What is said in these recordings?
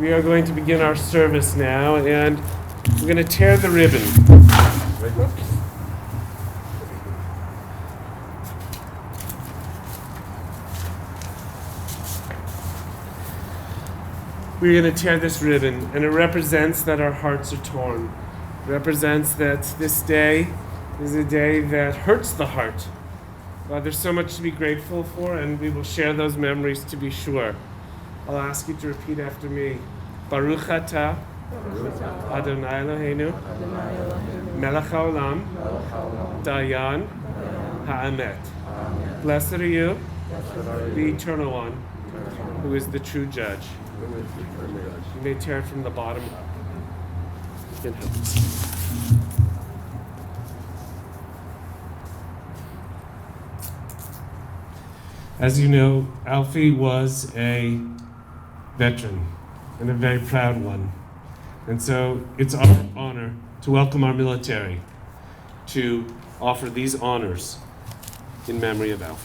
We are going to begin our service now, and we're going to tear the ribbon. We're going to tear this ribbon, and it represents that our hearts are torn. It represents that this day is a day that hurts the heart. There's so much to be grateful for, and we will share those memories to be sure. I'll ask you to repeat after me. Baruch atah Adonai Eloheinu Melech haolam Dayan ha'emet. Blessed are you, the Eternal One, who is the true judge. You may tear it from the bottom. You can help us. As you know, Alfy was a veteran and a very proud one. And so it's our honor to welcome our military to offer these honors in memory of Alfy.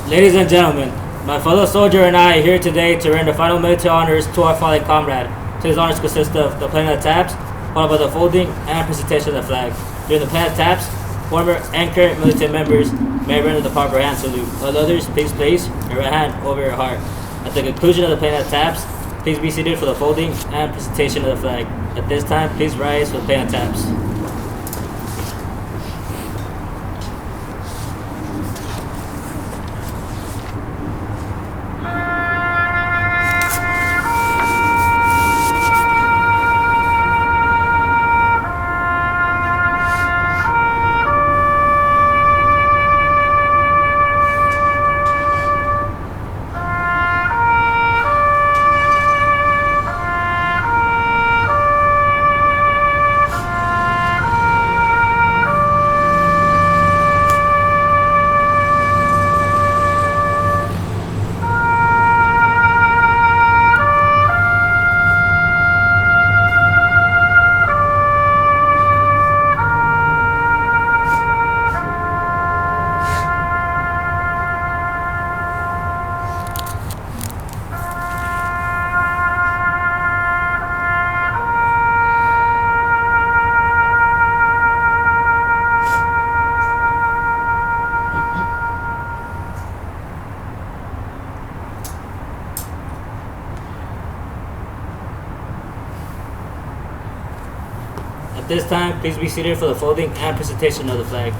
Ladies and gentlemen, my fellow soldier and I are here today to render final military honors to our fallen comrade. Today's honors consist of the planting of taps, followed by the folding and presentation of the flag. During the planting of taps, former and current military members may render the proper hand salute. While others, please place your right hand over your heart. At the conclusion of the planting of taps, please be seated for the folding and presentation of the flag. At this time, please rise for the planting of taps. At this time, please be seated for the folding and presentation of the flag.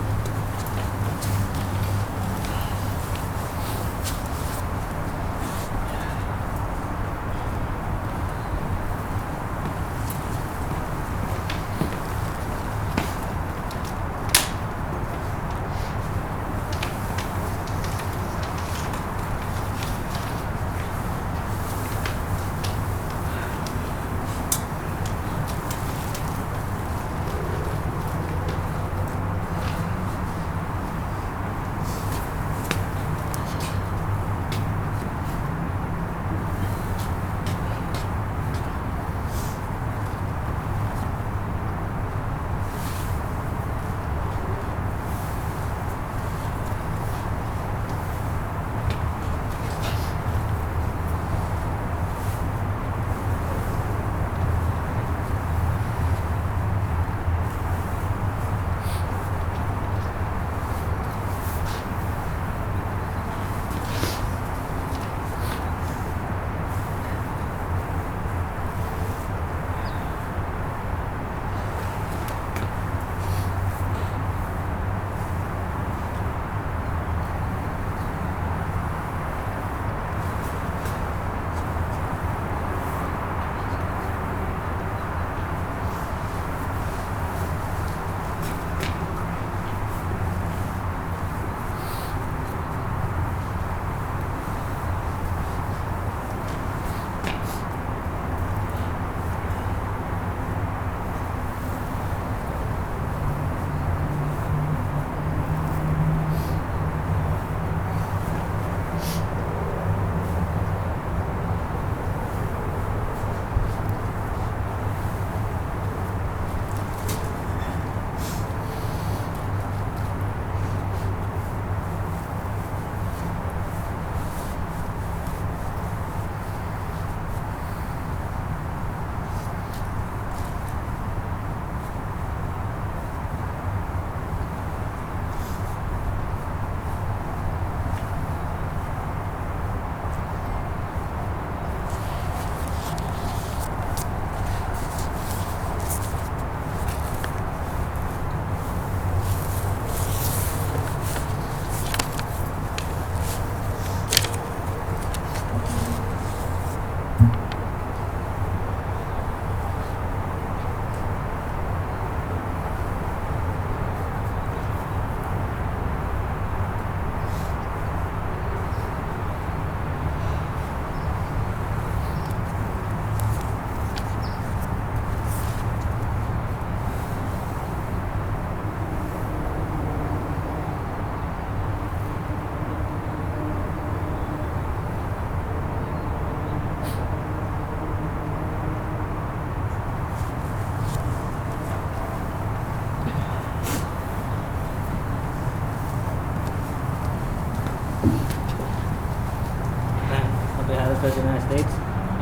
On behalf of the President of the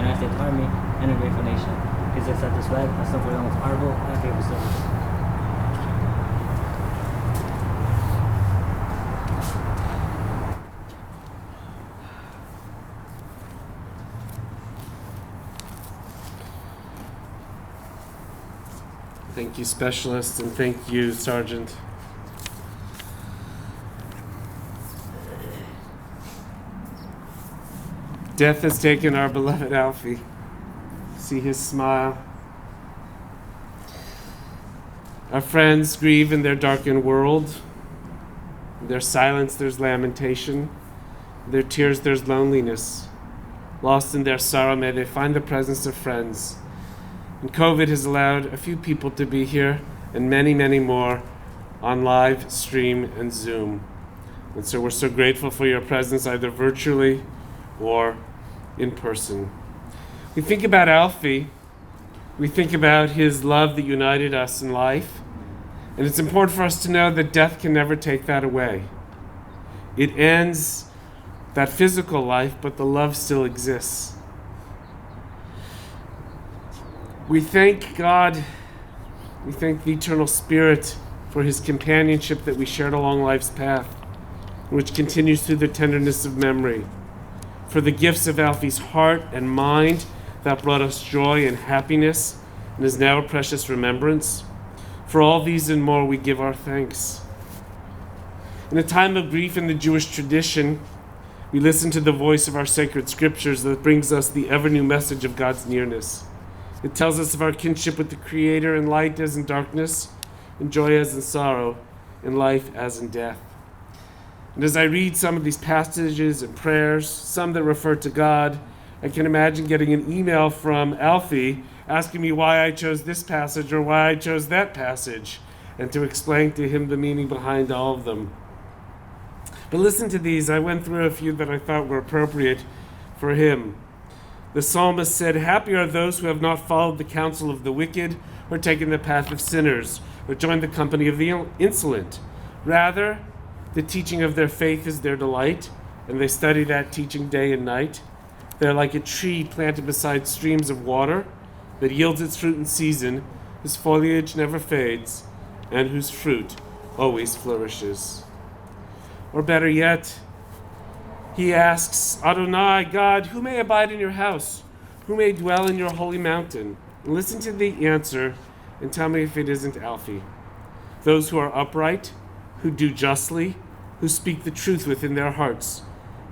United States Army, and a grateful nation, please accept this flag as something the most honorable and faithful service. Thank you, Specialist, and thank you, Sergeant. Death has taken our beloved Alfy. See his smile. Our friends grieve in their darkened world. In their silence, there's lamentation. In their tears, there's loneliness. Lost in their sorrow, may they find the presence of friends. And COVID has allowed a few people to be here, and many, many more on live stream and Zoom. And so we're so grateful for your presence, either virtually or in person. We think about Alfy. We think about his love that united us in life. And it's important for us to know that death can never take that away. It ends that physical life, but the love still exists. We thank God, we thank the Eternal Spirit for his companionship that we shared along life's path, which continues through the tenderness of memory, for the gifts of Alfy's heart and mind that brought us joy and happiness and is now a precious remembrance. For all these and more, we give our thanks. In a time of grief in the Jewish tradition, we listen to the voice of our sacred scriptures that brings us the ever-new message of God's nearness. It tells us of our kinship with the Creator in light as in darkness, in joy as in sorrow, in life as in death. And as I read some of these passages and prayers, some that refer to God, I can imagine getting an email from Alfy asking me why I chose this passage or why I chose that passage, and to explain to him the meaning behind all of them. But listen to these. I went through a few that I thought were appropriate for him. The psalmist said, "Happy are those who have not followed the counsel of the wicked, or taken the path of sinners, or joined the company of the insolent. Rather, the teaching of their faith is their delight, and they study that teaching day and night. They are like a tree planted beside streams of water that yields its fruit in season, whose foliage never fades, and whose fruit always flourishes." Or better yet, he asks, "Adonai, God, who may abide in your house? Who may dwell in your holy mountain?" And listen to the answer and tell me if it isn't Alfy. "Those who are upright, who do justly, who speak the truth within their hearts,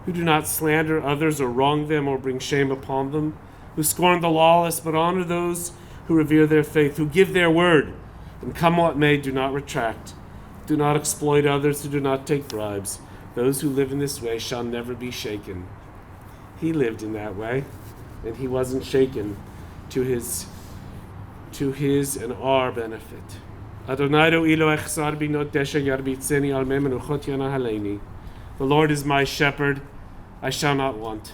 who do not slander others or wrong them or bring shame upon them, who scorn the lawless but honor those who revere their faith, who give their word, and come what may, do not retract, do not exploit others, who do not take bribes. Those who live in this way shall never be shaken." He lived in that way, and he wasn't shaken to his and our benefit. "Adonai ro'i lo echsar bi not desha yarbitzeni al me menuchot yana haleni." The Lord is my shepherd, I shall not want.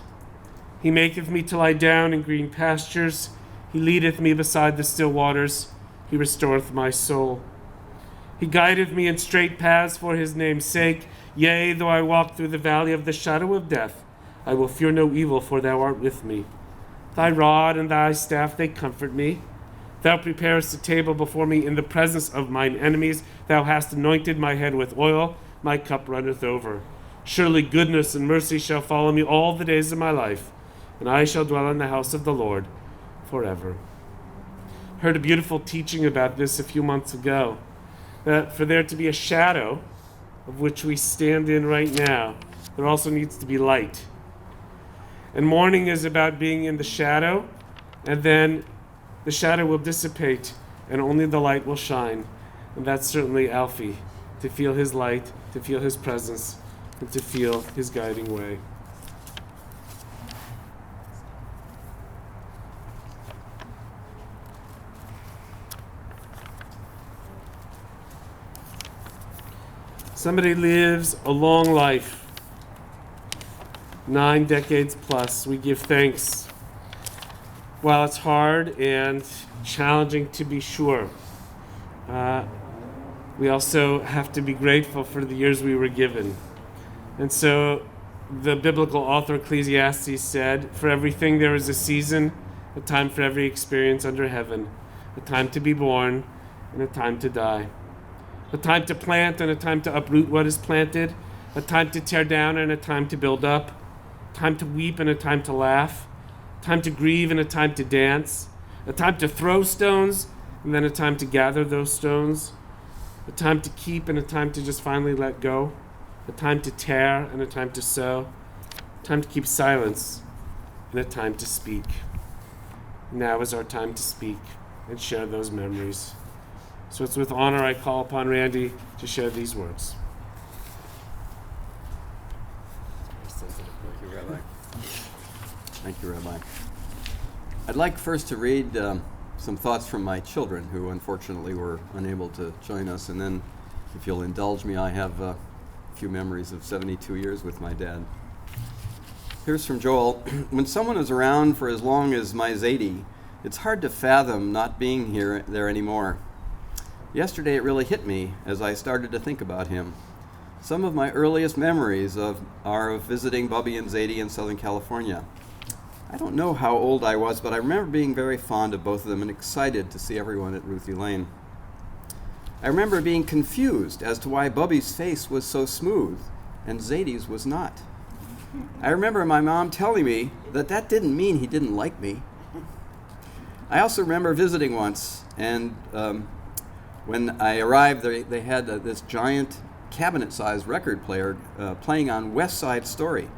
He maketh me to lie down in green pastures. He leadeth me beside the still waters. He restoreth my soul. He guideth me in straight paths for his name's sake. Yea, though I walk through the valley of the shadow of death, I will fear no evil, for thou art with me. Thy rod and thy staff, they comfort me. Thou preparest a table before me in the presence of mine enemies. Thou hast anointed my head with oil. My cup runneth over. Surely goodness and mercy shall follow me all the days of my life, and I shall dwell in the house of the Lord forever. Heard a beautiful teaching about this a few months ago, that for there to be a shadow of which we stand in right now, there also needs to be light. And mourning is about being in the shadow, and then the shadow will dissipate, and only the light will shine. And that's certainly Alfy, to feel his light, to feel his presence, and to feel his guiding way. Somebody lives a long life, 9 decades plus. We give thanks. While it's hard and challenging to be sure, we also have to be grateful for the years we were given. And so the biblical author Ecclesiastes said, "For everything there is a season, a time for every experience under heaven, a time to be born and a time to die, a time to plant and a time to uproot what is planted, a time to tear down and a time to build up, a time to weep and a time to laugh, a time to grieve and a time to dance, a time to throw stones and then a time to gather those stones, a time to keep and a time to just finally let go, a time to tear and a time to sow, a time to keep silence and a time to speak." Now is our time to speak and share those memories. So it's with honor I call upon Randy to share these words. Thank you, Rabbi. Thank you, Rabbi. I'd like first to read some thoughts from my children who unfortunately were unable to join us, and then, if you'll indulge me, I have a few memories of 72 years with my dad. Here's from Joel. When someone is around for as long as my Zadie, it's hard to fathom not being there anymore. Yesterday it really hit me as I started to think about him. Some of my earliest memories are of visiting Bubby and Zadie in Southern California. I don't know how old I was, but I remember being very fond of both of them and excited to see everyone at Ruthie Lane. I remember being confused as to why Bubby's face was so smooth and Zadie's was not. I remember my mom telling me that didn't mean he didn't like me. I also remember visiting once, and when I arrived, they had this giant cabinet-sized record player playing on West Side Story.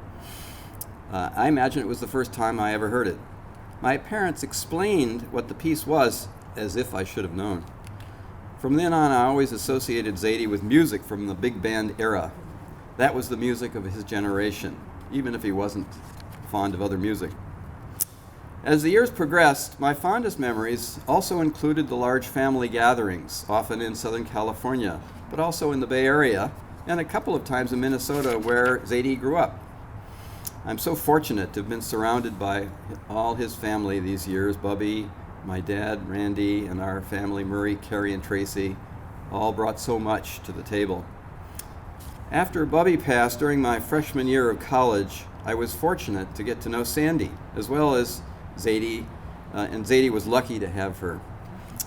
I imagine it was the first time I ever heard it. My parents explained what the piece was as if I should have known. From then on, I always associated Zadie with music from the big band era. That was the music of his generation, even if he wasn't fond of other music. As the years progressed, my fondest memories also included the large family gatherings, often in Southern California, but also in the Bay Area, and a couple of times in Minnesota where Zadie grew up. I'm so fortunate to have been surrounded by all his family these years. Bubby, my dad, Randy, and our family, Murray, Carrie, and Tracy, all brought so much to the table. After Bubby passed during my freshman year of college, I was fortunate to get to know Sandy, as well as Zadie, and Zadie was lucky to have her.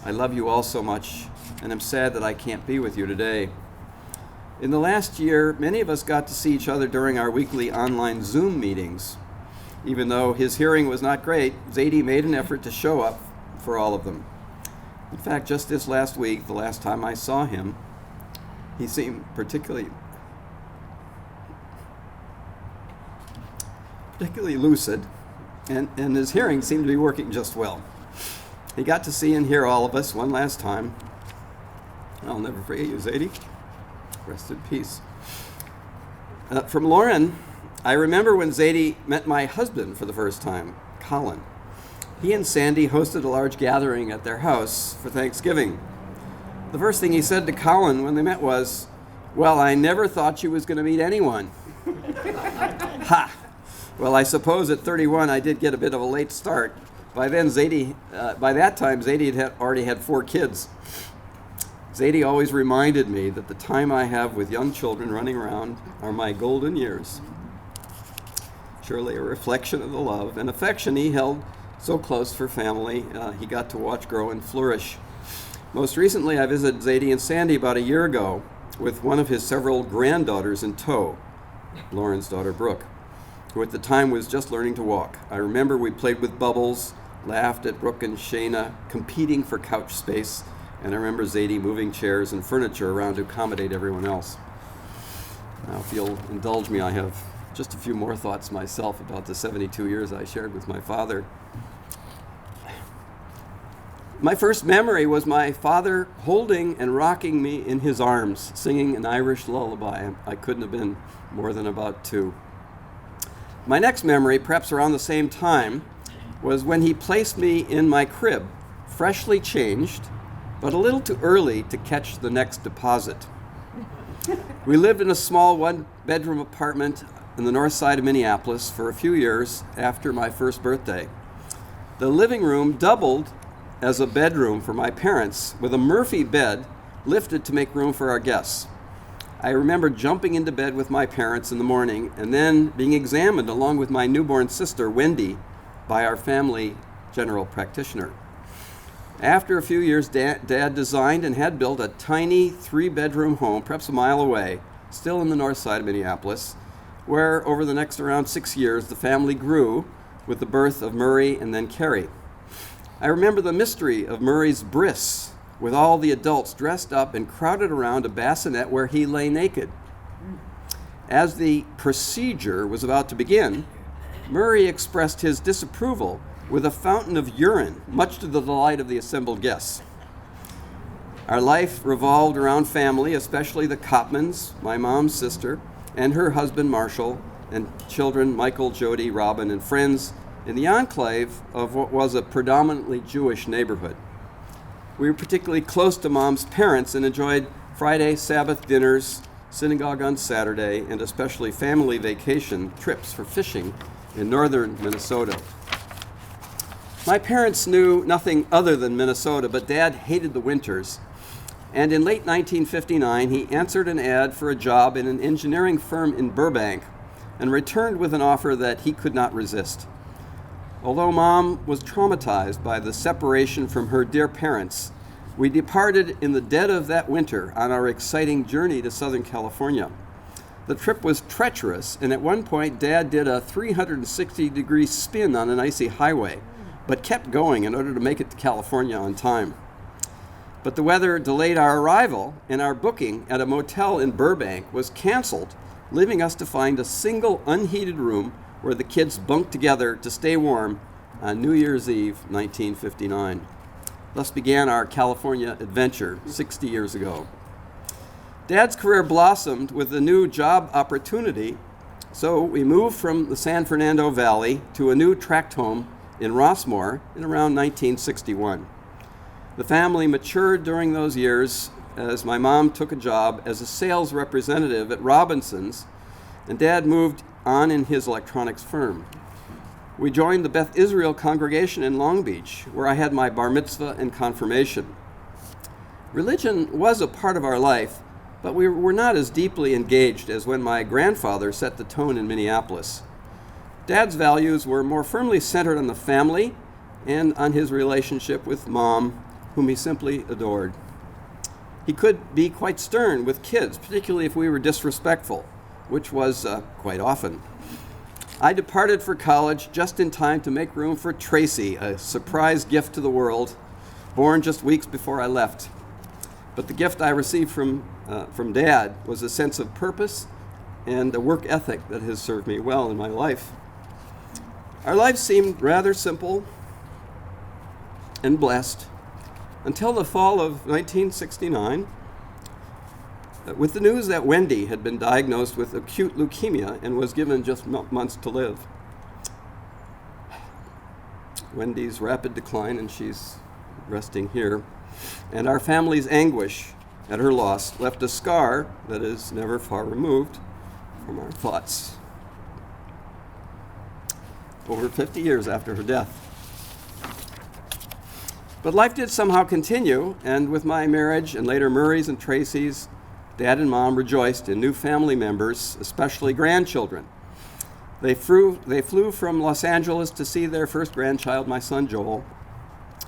I love you all so much, and I'm sad that I can't be with you today. In the last year, many of us got to see each other during our weekly online Zoom meetings. Even though his hearing was not great, Zadie made an effort to show up for all of them. In fact, just this last week, the last time I saw him, he seemed particularly lucid, and his hearing seemed to be working just well. He got to see and hear all of us one last time. I'll never forget you, Zadie. Rest in peace. From Lauren, I remember when Zadie met my husband for the first time, Colin. He and Sandy hosted a large gathering at their house for Thanksgiving. The first thing he said to Colin when they met was, "Well, I never thought you was going to meet anyone." Ha! Well, I suppose at 31 I did get a bit of a late start. By that time, Zadie had already had 4 kids. Zadie always reminded me that the time I have with young children running around are my golden years. Surely a reflection of the love and affection he held so close for family he got to watch grow and flourish. Most recently, I visited Zadie and Sandy about a year ago with one of his several granddaughters in tow, Lauren's daughter Brooke, who at the time was just learning to walk. I remember we played with bubbles, laughed at Brooke and Shayna competing for couch space, and I remember Zadie moving chairs and furniture around to accommodate everyone else. Now, if you'll indulge me, I have just a few more thoughts myself about the 72 years I shared with my father. My first memory was my father holding and rocking me in his arms, singing an Irish lullaby. I couldn't have been more than about 2. My next memory, perhaps around the same time, was when he placed me in my crib, freshly changed, but a little too early to catch the next deposit. We lived in a small 1-bedroom apartment on the north side of Minneapolis for a few years after my first birthday. The living room doubled as a bedroom for my parents, with a Murphy bed lifted to make room for our guests. I remember jumping into bed with my parents in the morning and then being examined along with my newborn sister, Wendy, by our family general practitioner. After a few years, Dad designed and had built a tiny 3-bedroom home, perhaps a mile away, still in the north side of Minneapolis, where over the next around 6 years, the family grew with the birth of Murray and then Carrie. I remember the mystery of Murray's bris, with all the adults dressed up and crowded around a bassinet where he lay naked. As the procedure was about to begin, Murray expressed his disapproval with a fountain of urine, much to the delight of the assembled guests. Our life revolved around family, especially the Kopmans, my mom's sister, and her husband Marshall, and children Michael, Jody, Robin, and friends in the enclave of what was a predominantly Jewish neighborhood. We were particularly close to Mom's parents and enjoyed Friday Sabbath dinners, synagogue on Saturday, and especially family vacation trips for fishing in northern Minnesota. My parents knew nothing other than Minnesota, but Dad hated the winters. And in late 1959, he answered an ad for a job in an engineering firm in Burbank and returned with an offer that he could not resist. Although Mom was traumatized by the separation from her dear parents, we departed in the dead of that winter on our exciting journey to Southern California. The trip was treacherous, and at one point Dad did a 360-degree spin on an icy highway, but kept going in order to make it to California on time. But the weather delayed our arrival, and our booking at a motel in Burbank was canceled, leaving us to find a single unheated room where the kids bunked together to stay warm on New Year's Eve, 1959. Thus began our California adventure 60 years ago. Dad's career blossomed with a new job opportunity, so we moved from the San Fernando Valley to a new tract home in Rossmore in around 1961. The family matured during those years as my mom took a job as a sales representative at Robinson's, and Dad moved on in his electronics firm. We joined the Beth Israel congregation in Long Beach, where I had my bar mitzvah and confirmation. Religion was a part of our life, but we were not as deeply engaged as when my grandfather set the tone in Minneapolis. Dad's values were more firmly centered on the family and on his relationship with Mom, whom he simply adored. He could be quite stern with kids, particularly if we were disrespectful, which was quite often. I departed for college just in time to make room for Tracy, a surprise gift to the world, born just weeks before I left. But the gift I received from Dad was a sense of purpose and a work ethic that has served me well in my life. Our lives seemed rather simple and blessed until the fall of 1969, with the news that Wendy had been diagnosed with acute leukemia and was given just months to live. Wendy's rapid decline, and she's resting here, and our family's anguish at her loss left a scar that is never far removed from our thoughts. Over 50 years after her death. But life did somehow continue, and with my marriage and later Murray's and Tracy's, Dad and Mom rejoiced in new family members, especially grandchildren. They flew from Los Angeles to see their first grandchild, my son Joel,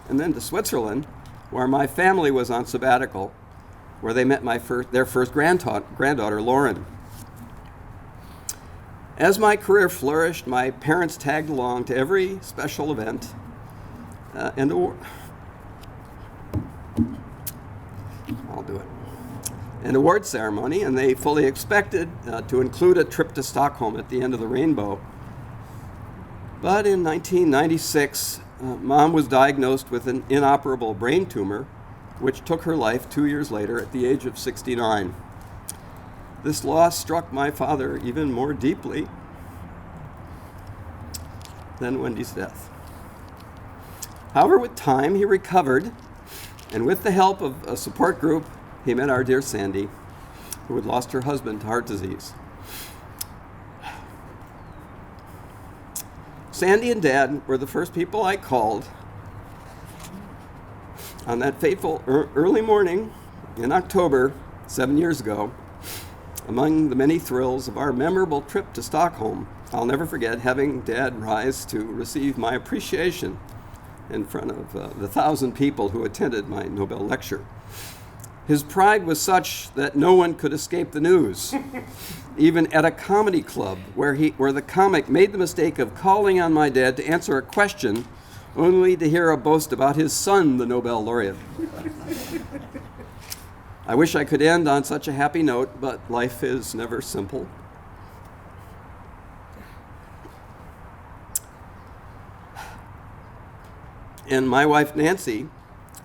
and then to Switzerland, where my family was on sabbatical, where they met their first granddaughter, Lauren. As my career flourished, my parents tagged along to every special event an award ceremony, and they fully expected to include a trip to Stockholm at the end of the rainbow. But in 1996, Mom was diagnosed with an inoperable brain tumor, which took her life 2 years later at the age of 69. This loss struck my father even more deeply than Wendy's death. However, with time, he recovered, and with the help of a support group, he met our dear Sandy, who had lost her husband to heart disease. Sandy and Dad were the first people I called on that fateful early morning in October 7 years ago, Among the many thrills of our memorable trip to Stockholm, I'll never forget having Dad rise to receive my appreciation in front of the 1,000 people who attended my Nobel lecture. His pride was such that no one could escape the news. Even at a comedy club where the comic made the mistake of calling on my dad to answer a question only to hear a boast about his son, the Nobel laureate. I wish I could end on such a happy note, but life is never simple. And my wife, Nancy,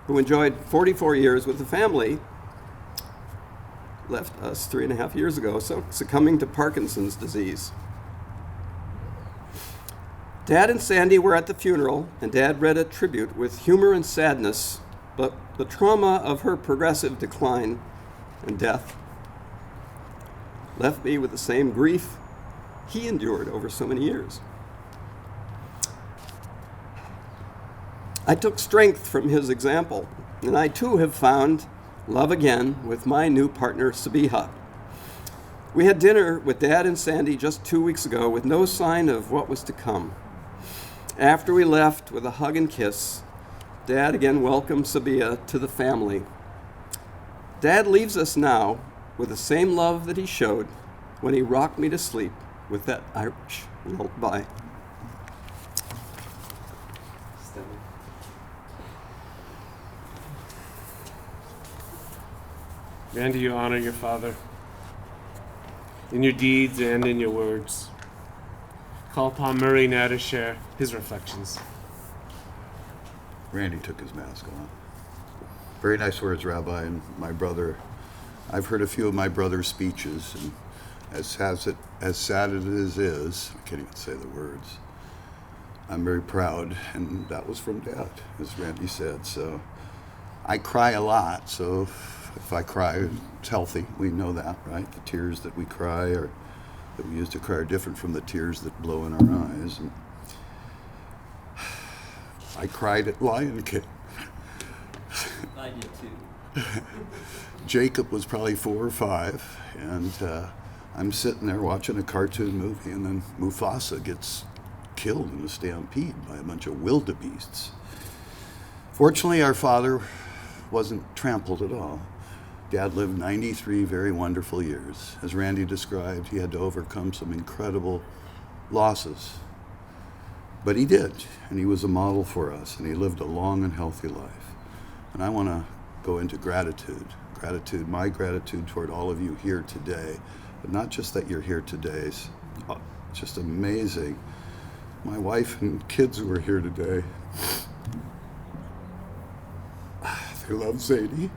who enjoyed 44 years with the family, left us 3.5 years ago, succumbing to Parkinson's disease. Dad and Sandy were at the funeral, and Dad read a tribute with humor and sadness, but the trauma of her progressive decline and death left me with the same grief he endured over so many years. I took strength from his example, and I too have found love again with my new partner, Sabiha. We had dinner with Dad and Sandy just 2 weeks ago with no sign of what was to come. After we left with a hug and kiss, Dad again welcomed Sabiha to the family. Dad leaves us now with the same love that he showed when he rocked me to sleep with that Irish lullaby. Randy, you honor your father in your deeds and in your words. Call upon Murray now to share his reflections. Randy took his mask on. Very nice words, Rabbi, and my brother. I've heard a few of my brother's speeches, and as sad as it is, I can't even say the words. I'm very proud, and that was from Dad, as Randy said. So I cry a lot, so if I cry, it's healthy. We know that, right? The tears that we cry or that we used to cry are different from the tears that blow in our eyes. And I cried at Lion King. I did too. Jacob was probably 4 or 5, and I'm sitting there watching a cartoon movie, and then Mufasa gets killed in a stampede by a bunch of wildebeests. Fortunately, our father wasn't trampled at all. Dad lived 93 very wonderful years. As Randy described, he had to overcome some incredible losses. But he did, and he was a model for us, and he lived a long and healthy life. And I want to go into gratitude. My gratitude toward all of you here today, but not just that you're here today. It's just amazing. My wife and kids who are here today, they love Zadie.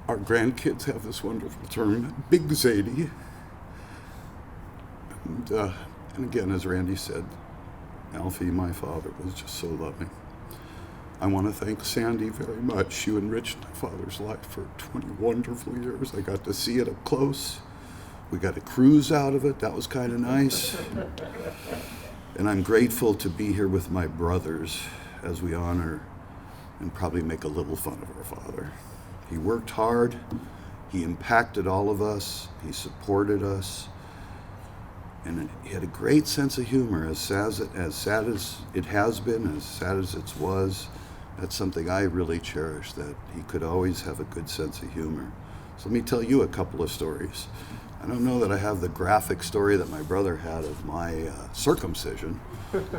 Our grandkids have this wonderful term, Big Zadie. And again, as Randy said, Alfy, my father, was just so loving. I want to thank Sandy very much. You enriched my father's life for 20 wonderful years. I got to see it up close. We got a cruise out of it. That was kind of nice. And I'm grateful to be here with my brothers as we honor and probably make a little fun of our father. He worked hard. He impacted all of us. He supported us. And he had a great sense of humor, as sad as it has been, as sad as it was. That's something I really cherish, that he could always have a good sense of humor. So let me tell you a couple of stories. I don't know that I have the graphic story that my brother had of my circumcision.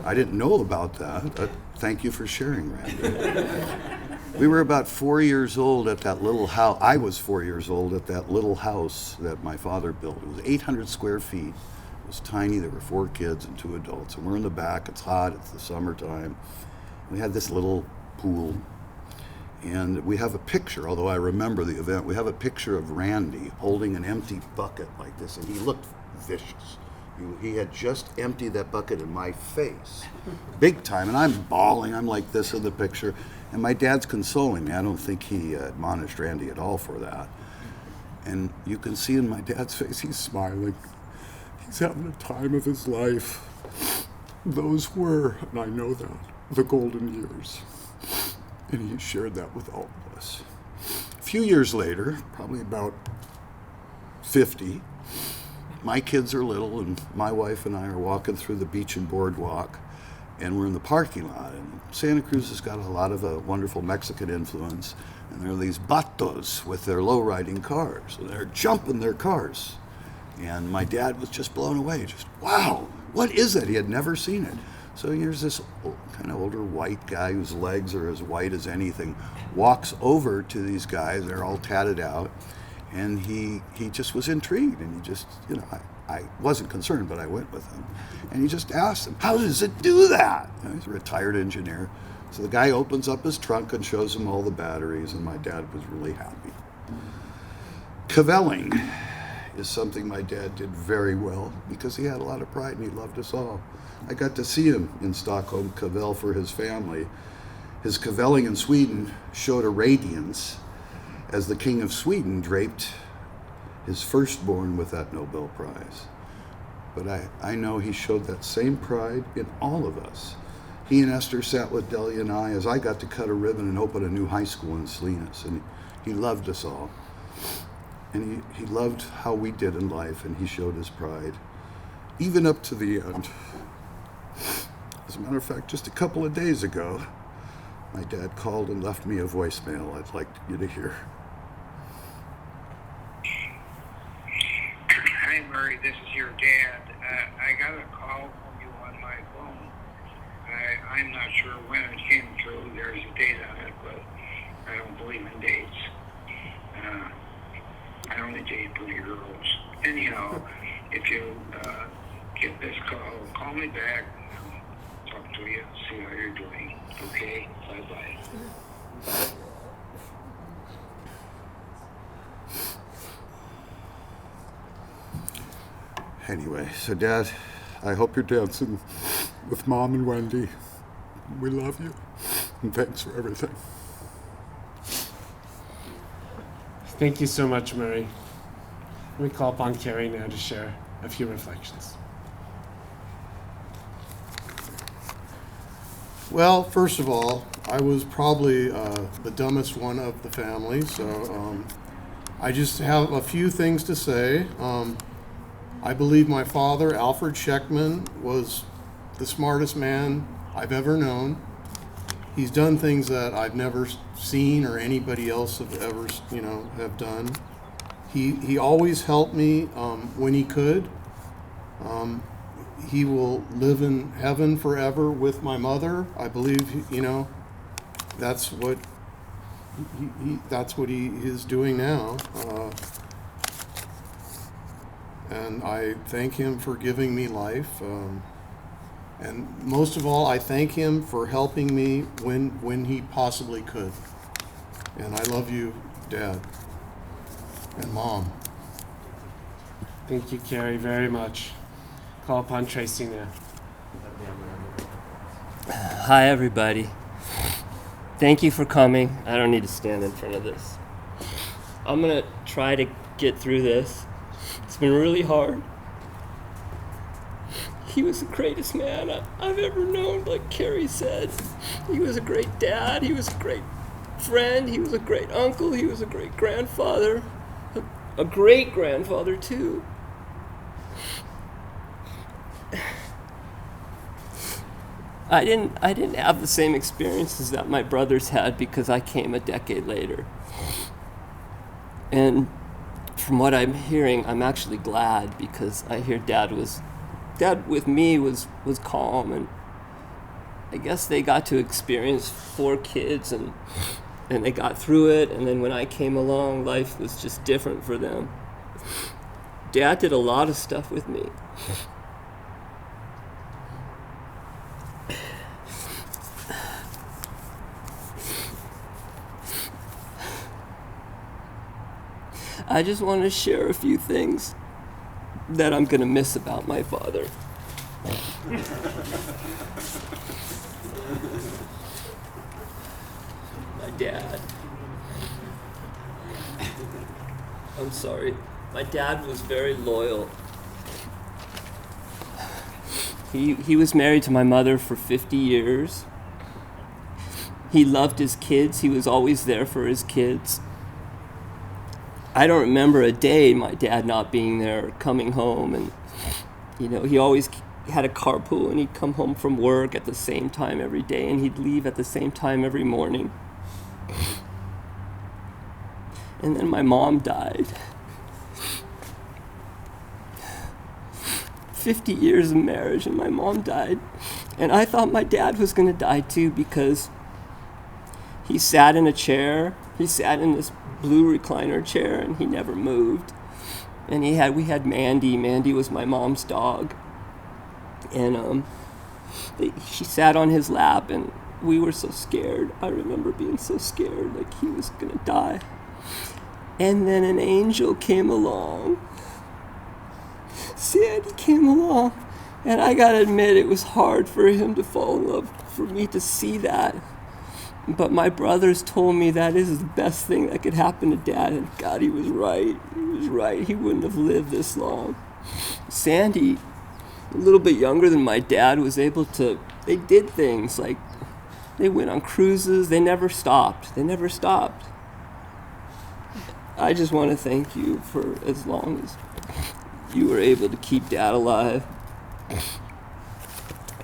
I didn't know about that, but thank you for sharing, Randy. We were about 4 years old at that little house. I was 4 years old at that little house that my father built. It was 800 square feet. It was tiny. There were 4 kids and 2 adults. And we're in the back. It's hot. It's the summertime. We had this little pool. And we have a picture, although I remember the event, we have a picture of Randy holding an empty bucket like this, and he looked vicious. He had just emptied that bucket in my face, big time, and I'm bawling. I'm like this in the picture, and my dad's consoling me. I don't think he admonished Randy at all for that. And you can see in my dad's face, he's smiling. He's having a time of his life. Those were, and I know that, the golden years. And he shared that with all of us. A few years later, probably about 50. My kids are little, and my wife and I are walking through the beach and boardwalk, and we're in the parking lot. And Santa Cruz has got a lot of a wonderful Mexican influence, and there are these vatos with their low-riding cars, and they're jumping their cars. And my dad was just blown away, just, wow, what is that? He had never seen it. So here's this kind of older white guy whose legs are as white as anything, walks over to these guys, they're all tatted out, and he just was intrigued, and he just, I wasn't concerned, but I went with him. And he just asked him, how does it do that? He's a retired engineer. So the guy opens up his trunk and shows him all the batteries, and my dad was really happy. Cavelling is something my dad did very well because he had a lot of pride and he loved us all. I got to see him in Stockholm cavell for his family. His cavelling in Sweden showed a radiance as the King of Sweden draped his firstborn with that Nobel Prize. But I know he showed that same pride in all of us. He and Esther sat with Delia and I as I got to cut a ribbon and open a new high school in Salinas, and he loved us all. And he loved how we did in life, and he showed his pride, even up to the end. As a matter of fact, just a couple of days ago, my dad called and left me a voicemail I'd like you to hear. Hi, Murray. This is your dad. I got a call from you on my phone. I'm not sure when it came through. There's a date on it, but I don't believe in dates. I only date pretty girls. Anyhow, if you get this call me back. Talk to you, see how you're doing. Okay? Bye-bye. Anyway, so Dad, I hope you're dancing with Mom and Wendy. We love you, and thanks for everything. Thank you so much, Murray. We call upon Carrie now to share a few reflections. Well, first of all, I was probably the dumbest one of the family, so I just have a few things to say. I believe my father, Alfred Schekman, was the smartest man I've ever known. He's done things that I've never seen or anybody else have ever, have done. He always helped me when he could. He will live in heaven forever with my mother. I believe, that's what he is doing now. And I thank him for giving me life. And most of all, I thank him for helping me when he possibly could. And I love you, Dad and Mom. Thank you, Carrie, very much. Call upon Tracy now. Hi, everybody. Thank you for coming. I don't need to stand in front of this. I'm going to try to get through this. It's been really hard. He was the greatest man I've ever known, like Carrie said. He was a great dad. He was a great friend. He was a great uncle. He was a great grandfather. A great grandfather, too. I didn't have the same experiences that my brothers had because I came a decade later. And from what I'm hearing, I'm actually glad because I hear Dad with me was calm, and I guess they got to experience 4 kids and they got through it, and then when I came along, life was just different for them. Dad did a lot of stuff with me. I just want to share a few things that I'm going to miss about my father. My dad. I'm sorry. My dad was very loyal. He was married to my mother for 50 years. He loved his kids. He was always there for his kids. I don't remember a day my dad not being there or coming home. And, he always had a carpool, and he'd come home from work at the same time every day, and he'd leave at the same time every morning. And then my mom died. 50 years of marriage, and my mom died. And I thought my dad was going to die too, because he sat in a chair. He sat in this blue recliner chair, and he never moved. And we had Mandy. Mandy was my mom's dog. And she sat on his lap, and we were so scared. I remember being so scared, like he was going to die. And then an angel came along. Sandy came along. And I gotta admit, it was hard for him to fall in love, for me to see that. But my brothers told me that is the best thing that could happen to Dad. And God, he was right. He was right. He wouldn't have lived this long. Sandy, a little bit younger than my dad, was able to, they did things like, they went on cruises. They never stopped. I just want to thank you for as long as you were able to keep Dad alive.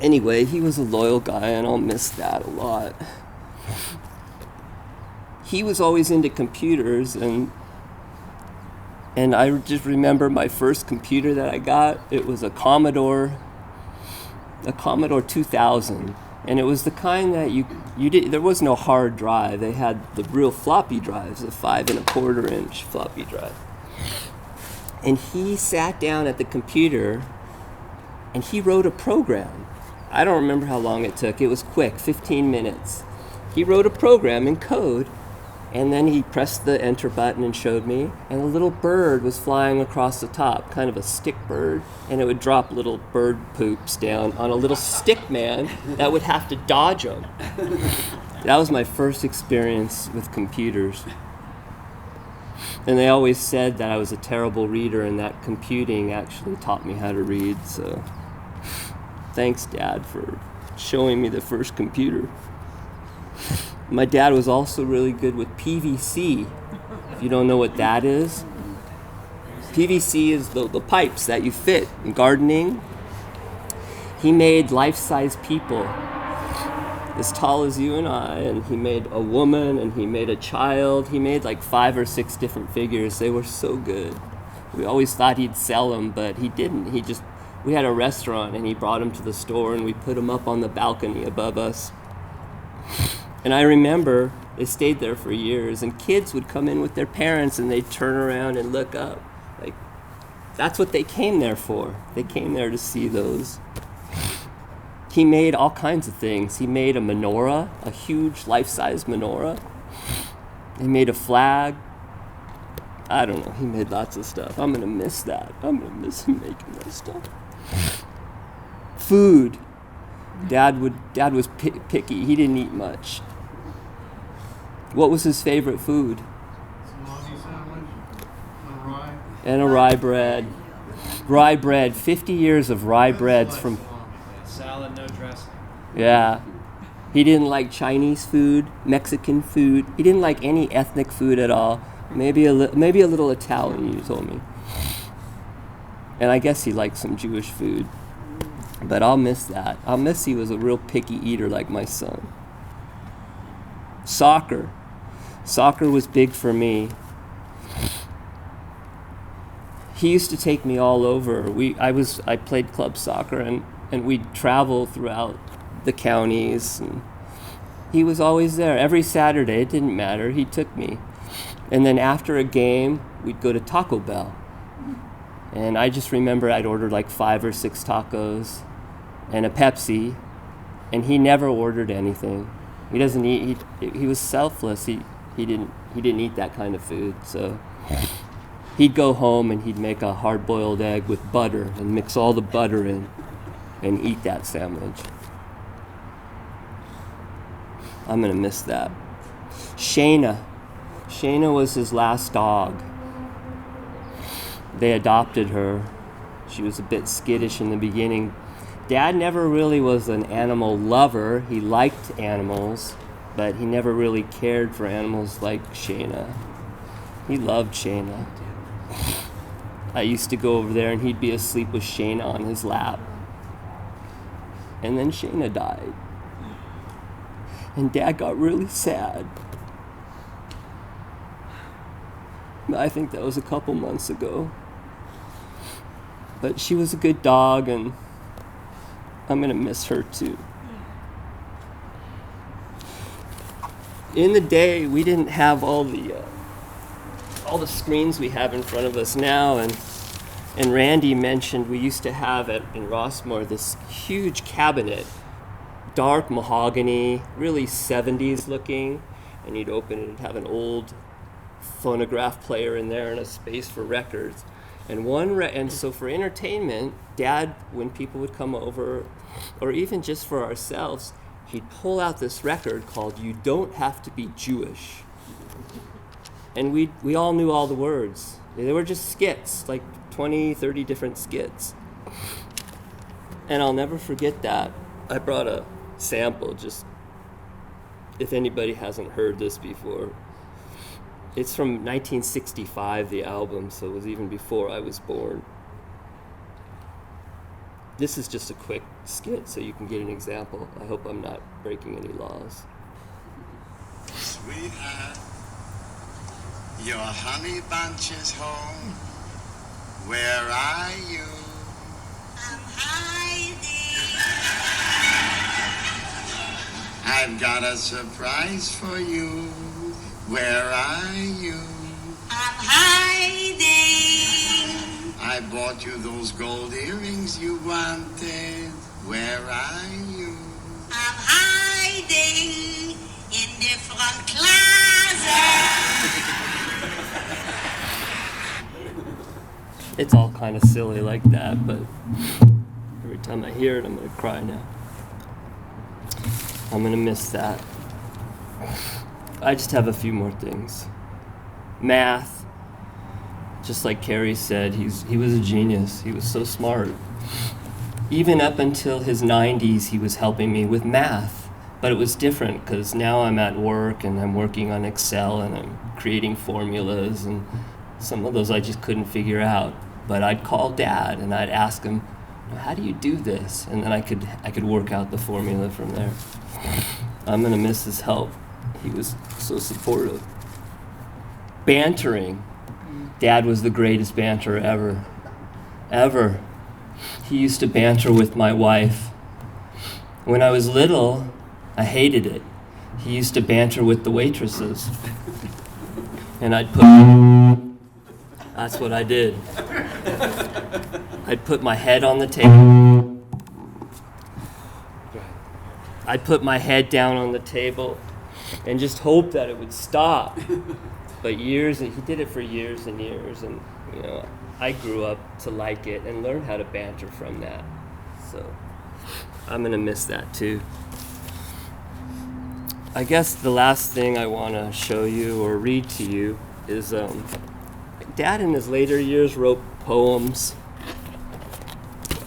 Anyway, he was a loyal guy, and I'll miss that a lot. He was always into computers, and I just remember my first computer that I got. It was a Commodore 2000, and it was the kind that you did. There was no hard drive. They had the real floppy drives, the 5 1/4 inch floppy drive. And he sat down at the computer, and he wrote a program. I don't remember how long it took. It was quick, 15 minutes. He wrote a program in code, and then he pressed the enter button and showed me, and a little bird was flying across the top, kind of a stick bird, and it would drop little bird poops down on a little stick man that would have to dodge them. That was my first experience with computers. And they always said that I was a terrible reader, and that computing actually taught me how to read. So thanks, Dad, for showing me the first computer. My dad was also really good with PVC. If you don't know what that is, PVC is the pipes that you fit in gardening. He made life-size people as tall as you and I, and he made a woman, and he made a child. He made like 5 or 6 different figures. They were so good. We always thought he'd sell them, but he didn't. We had a restaurant, and he brought them to the store, and we put them up on the balcony above us. And I remember they stayed there for years, and kids would come in with their parents, and they'd turn around and look up. Like, that's what they came there for. They came there to see those. He made all kinds of things. He made a menorah, a huge life-size menorah. He made a flag. I don't know. He made lots of stuff. I'm going to miss that. I'm going to miss him making that stuff. Food. Dad was picky. He didn't eat much. What was his favorite food? Salami sandwich and rye. And a rye bread. Rye bread. 50 years of rye breads from... Salad, no dressing. Yeah. He didn't like Chinese food, Mexican food. He didn't like any ethnic food at all. Maybe a little Italian, you told me. And I guess he liked some Jewish food. But I'll miss that. I'll miss he was a real picky eater like my son. Soccer. Soccer was big for me. He used to take me all over. I played club soccer, and we'd travel throughout the counties. And he was always there. Every Saturday, it didn't matter. He took me. And then after a game, we'd go to Taco Bell. And I just remember I'd order like 5 or 6 tacos and a Pepsi, and he never ordered anything. He doesn't eat. He was selfless. He didn't eat that kind of food. So he'd go home and he'd make a hard-boiled egg with butter and mix all the butter in and eat that sandwich. I'm gonna miss that. Shayna was his last dog. They adopted her. She was a bit skittish in the beginning. Dad never really was an animal lover. He liked animals, but he never really cared for animals like Shayna. He loved Shayna. I used to go over there and he'd be asleep with Shayna on his lap. And then Shayna died. And Dad got really sad. I think that was a couple months ago. But she was a good dog, and I'm gonna miss her too. In the day, we didn't have all the screens we have in front of us now, and Randy mentioned we used to have in Rossmore this huge cabinet, dark mahogany, really 70s looking, and you'd open it and have an old phonograph player in there and a space for records. And so for entertainment, Dad, when people would come over, or even just for ourselves, he'd pull out this record called You Don't Have to Be Jewish. And we all knew all the words. They were just skits, like 20, 30 different skits. And I'll never forget that. I brought a sample, just if anybody hasn't heard this before. It's from 1965, the album, so it was even before I was born. This is just a quick skit so you can get an example. I hope I'm not breaking any laws. Sweetheart, your honey bunch is home. Where are you? I'm hiding. I've got a surprise for you. Where are you? I'm hiding. I bought you those gold earrings you wanted. Where are you? I'm hiding in different closets. It's all kind of silly like that, but every time I hear it, I'm going to cry now. I'm going to miss that. I just have a few more things. Math, just like Carrie said, he was a genius. He was so smart. Even up until his 90s, he was helping me with math. But it was different because now I'm at work and I'm working on Excel and I'm creating formulas, and some of those I just couldn't figure out. But I'd call Dad and I'd ask him, how do you do this? And then I could work out the formula from there. I'm gonna miss his help. He was so supportive. Bantering. Dad was the greatest banterer ever. Ever. He used to banter with my wife. When I was little, I hated it. He used to banter with the waitresses. And that's what I did. I'd put my head on the table. I'd put my head down on the table and just hope that it would stop. But he did it for years and years, and I grew up to like it and learn how to banter from that. So I'm gonna miss that too. I guess the last thing I want to show you or read to you is Dad in his later years wrote poems.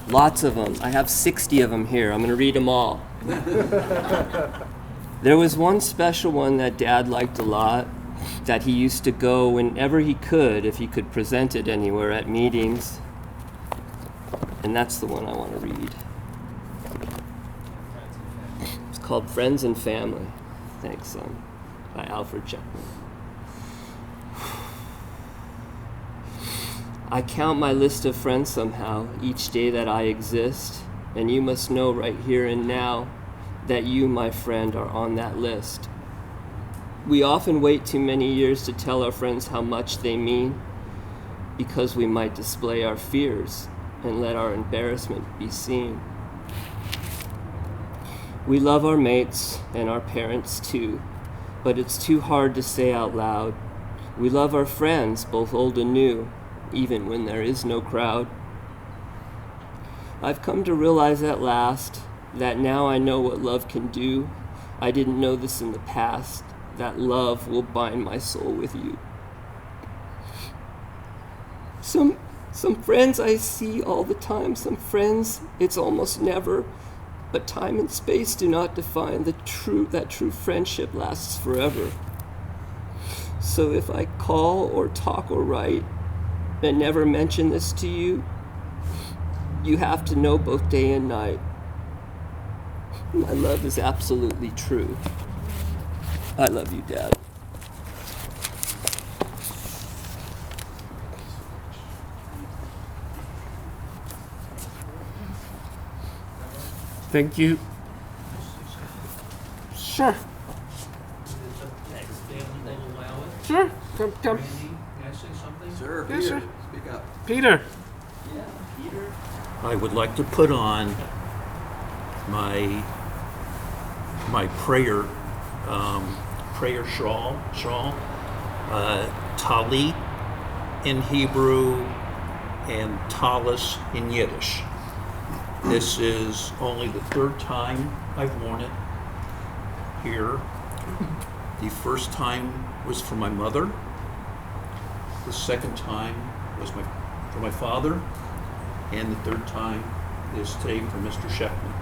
Lots of them. I have 60 of them here. I'm going to read them all. There was one special one that Dad liked a lot, that he used to go whenever he could, if he could present it anywhere at meetings. And that's the one I want to read. It's called Friends and Family. Thanks, by Alfy Schekman. I count my list of friends somehow each day that I exist, and you must know right here and now that you, my friend, are on that list. We often wait too many years to tell our friends how much they mean, because we might display our fears and let our embarrassment be seen. We love our mates and our parents too, but it's too hard to say out loud. We love our friends, both old and new, even when there is no crowd. I've come to realize at last that now I know what love can do. I didn't know this in the past, that love will bind my soul with you. Some friends I see all the time, some friends it's almost never, but time and space do not define that true friendship lasts forever. So if I call or talk or write and never mention this to you, you have to know both day and night. My love is absolutely true. I love you, Dad. Thank you. Sure. Sure. Come. Can I say something? Sure, Yeah, Peter, sure. speak up. Peter. I would like to put on my prayer shawl, talit in Hebrew and talis in Yiddish. This is only the third time I've worn it here. The first time was for my mother. The second time was for my father. And the third time is today for Mr. Schekman.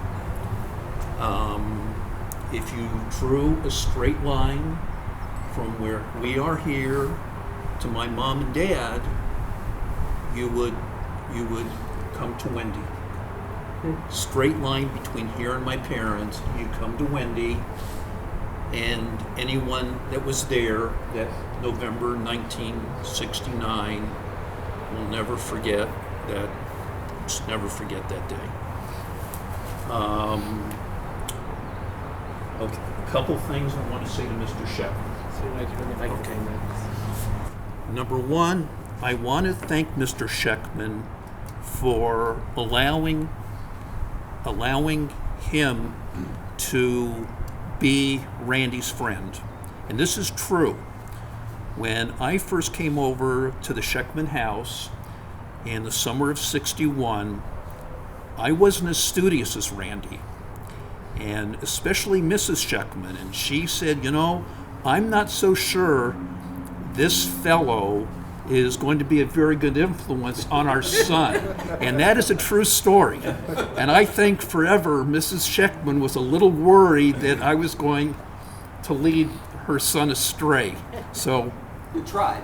If you drew a straight line from where we are here to my mom and dad, you would come to Wendy. Straight line between here and my parents, you come to Wendy, and anyone that was there that November 1969 will never forget that. Just never forget that day. Okay, a couple things I want to say to Mr. Schekman. Okay. Number one, I want to thank Mr. Schekman for allowing him to be Randy's friend. And this is true. When I first came over to the Schekman house in the summer of '61, I wasn't as studious as Randy, and especially Mrs. Schekman. And she said, you know, I'm not so sure this fellow is going to be a very good influence on our son. And that is a true story. And I think forever Mrs. Schekman was a little worried that I was going to lead her son astray. So You tried.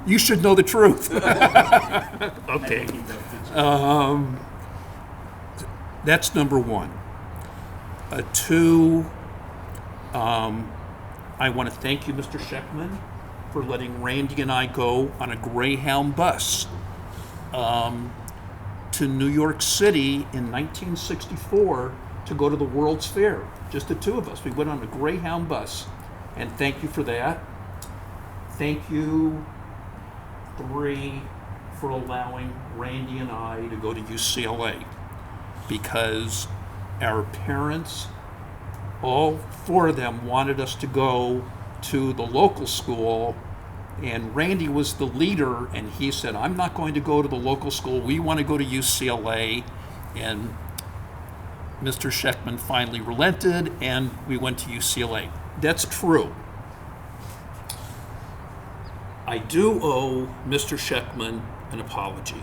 You should know the truth. Okay. That's number one. Two, I want to thank you, Mr. Schekman, for letting Randy and I go on a Greyhound bus to New York City in 1964 to go to the World's Fair. Just the two of us. We went on a Greyhound bus. And thank you for that. Thank you, three, for allowing Randy and I to go to UCLA, because our parents, all four of them, wanted us to go to the local school, and Randy was the leader, and he said, I'm not going to go to the local school, we want to go to UCLA. And Mr. Schekman finally relented, and we went to UCLA. That's true. I do owe Mr. Schekman an apology.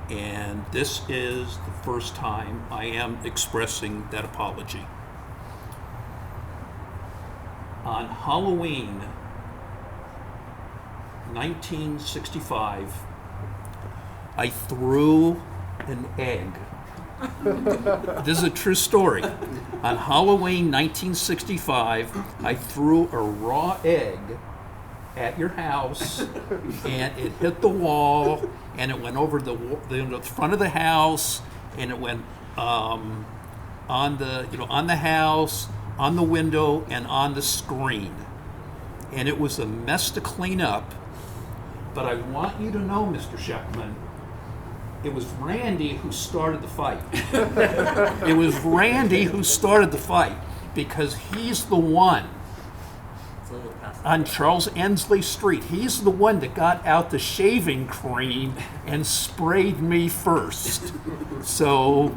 And this is the first time I am expressing that apology. On Halloween 1965, I threw an egg. This is a true story. On Halloween 1965, I threw a raw egg at your house, and it hit the wall, and it went over the front of the house, and it went on the house, on the window, and on the screen. And it was a mess to clean up. But I want you to know, Mr. Schekman, it was Randy who started the fight. It was Randy who started the fight, because he's the one on Charles Ensley Street. He's the one that got out the shaving cream and sprayed me first. So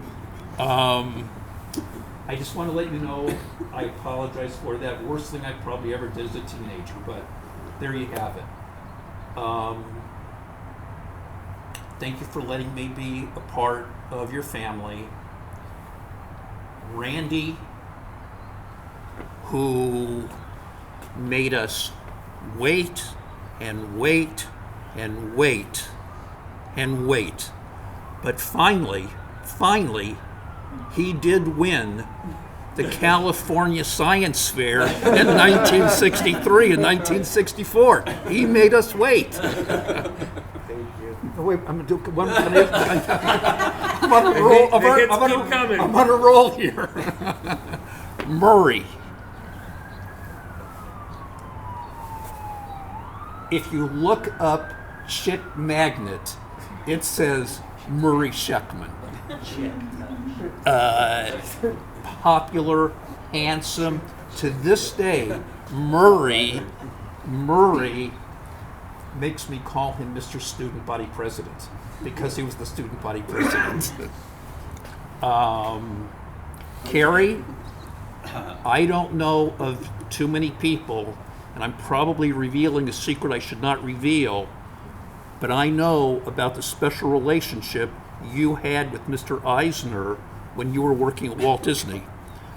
I just want to let you know I apologize for that. Worst thing I probably ever did as a teenager, but there you have it. Thank you for letting me be a part of your family. Randy, who made us wait and wait and wait and wait. But finally, he did win the California Science Fair in 1963 and 1964. He made us wait. Wait, I'm gonna do one. I'm on a roll. I'm on a roll here. Murray. If you look up chick magnet, it says Murray Schekman. Popular, handsome. To this day, Murray makes me call him Mr. Student Body President because he was the student body president. Carrie, I don't know of too many people, and I'm probably revealing a secret I should not reveal, but I know about the special relationship you had with Mr. Eisner when you were working at Walt Disney.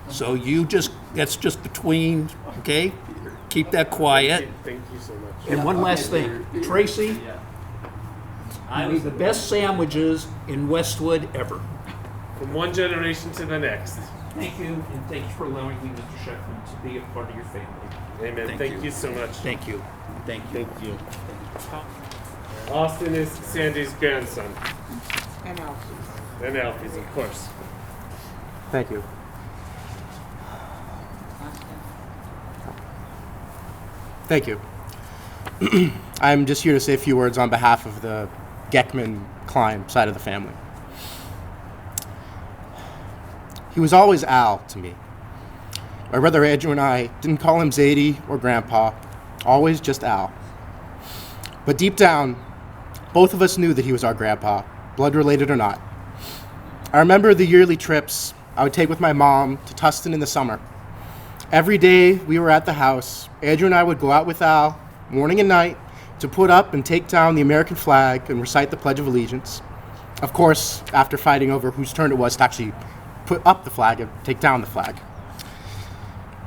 So that's just between, okay? Keep that quiet. Thank you so much. And one last thing, Tracy, I made the best sandwiches in Westwood ever. From one generation to the next. Thank you, and thank you for allowing me, Mr. Schekman, to be a part of your family. Amen. Thank you so much. Thank you. Thank you. Thank you. Austin is Sandy's grandson. And Alfy. And Alfy's, of course. Thank you. Thank you. I'm just here to say a few words on behalf of the Schekman Klein side of the family. He was always Al to me. My brother Andrew and I didn't call him Zadie or Grandpa, always just Al. But deep down, both of us knew that he was our grandpa, blood related or not. I remember the yearly trips I would take with my mom to Tustin in the summer. Every day we were at the house, Andrew and I would go out with Al, morning and night, to put up and take down the American flag and recite the Pledge of Allegiance. Of course, after fighting over whose turn it was to actually put up the flag and take down the flag.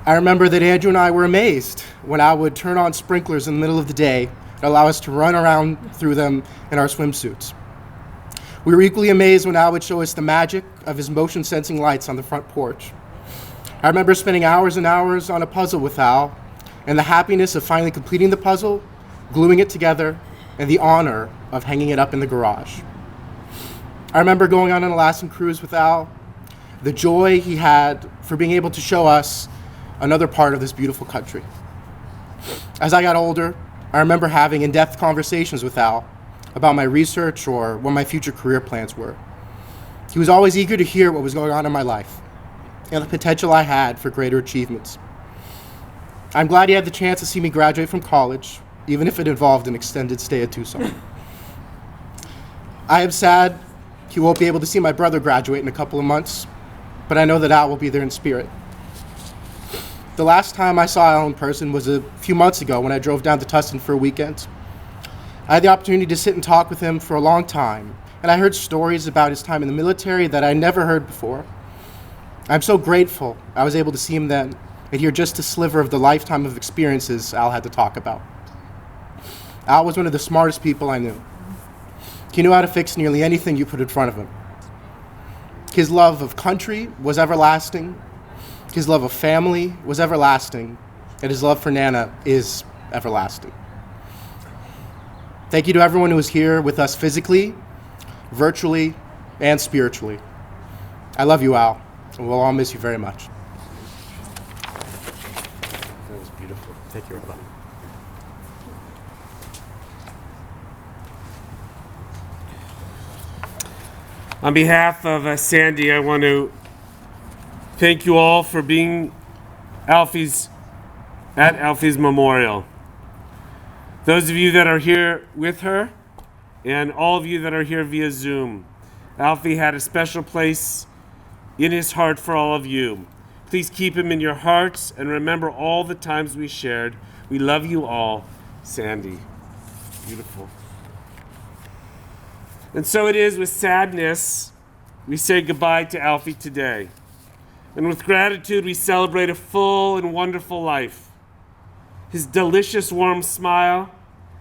I remember that Andrew and I were amazed when Al would turn on sprinklers in the middle of the day and allow us to run around through them in our swimsuits. We were equally amazed when Al would show us the magic of his motion-sensing lights on the front porch. I remember spending hours and hours on a puzzle with Al, and the happiness of finally completing the puzzle, gluing it together, and the honor of hanging it up in the garage. I remember going on an Alaskan cruise with Al, the joy he had for being able to show us another part of this beautiful country. As I got older, I remember having in-depth conversations with Al about my research or what my future career plans were. He was always eager to hear what was going on in my life and the potential I had for greater achievements. I'm glad he had the chance to see me graduate from college, even if it involved an extended stay at Tucson. I am sad he won't be able to see my brother graduate in a couple of months, but I know that Al will be there in spirit. The last time I saw Al in person was a few months ago when I drove down to Tustin for a weekend. I had the opportunity to sit and talk with him for a long time, and I heard stories about his time in the military that I never heard before. I'm so grateful I was able to see him then and hear just a sliver of the lifetime of experiences Al had to talk about. Al was one of the smartest people I knew. He knew how to fix nearly anything you put in front of him. His love of country was everlasting. His love of family was everlasting. And his love for Nana is everlasting. Thank you to everyone who was here with us physically, virtually, and spiritually. I love you, Al, and we'll all miss you very much. That was beautiful. Thank you, everybody. On behalf of Sandy, I want to thank you all for being at Alfy's memorial. Those of you that are here with her, and all of you that are here via Zoom, Alfy had a special place in his heart for all of you. Please keep him in your hearts and remember all the times we shared. We love you all, Sandy. Beautiful. And so it is with sadness we say goodbye to Alfy today. And with gratitude, we celebrate a full and wonderful life. His delicious warm smile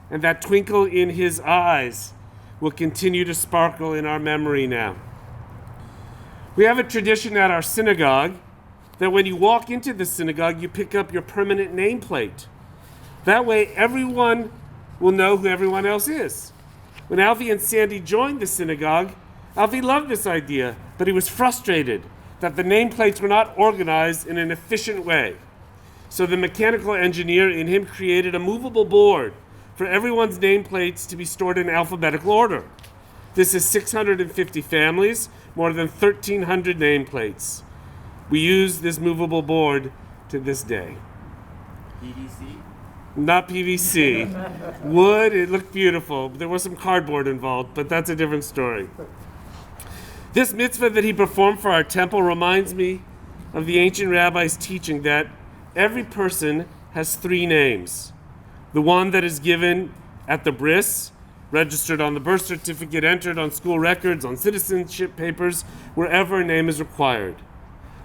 and that twinkle in his eyes will continue to sparkle in our memory now. We have a tradition at our synagogue that when you walk into the synagogue, you pick up your permanent nameplate. That way, everyone will know who everyone else is. When Alfy and Sandy joined the synagogue, Alfy loved this idea, but he was frustrated that the nameplates were not organized in an efficient way. So the mechanical engineer in him created a movable board for everyone's nameplates to be stored in alphabetical order. This is 650 families, more than 1,300 nameplates. We use this movable board to this day. PVC? Not PVC. Wood, it looked beautiful. There was some cardboard involved, but that's a different story. This mitzvah that he performed for our temple reminds me of the ancient rabbi's teaching that every person has three names. The one that is given at the bris, registered on the birth certificate, entered on school records, on citizenship papers, wherever a name is required.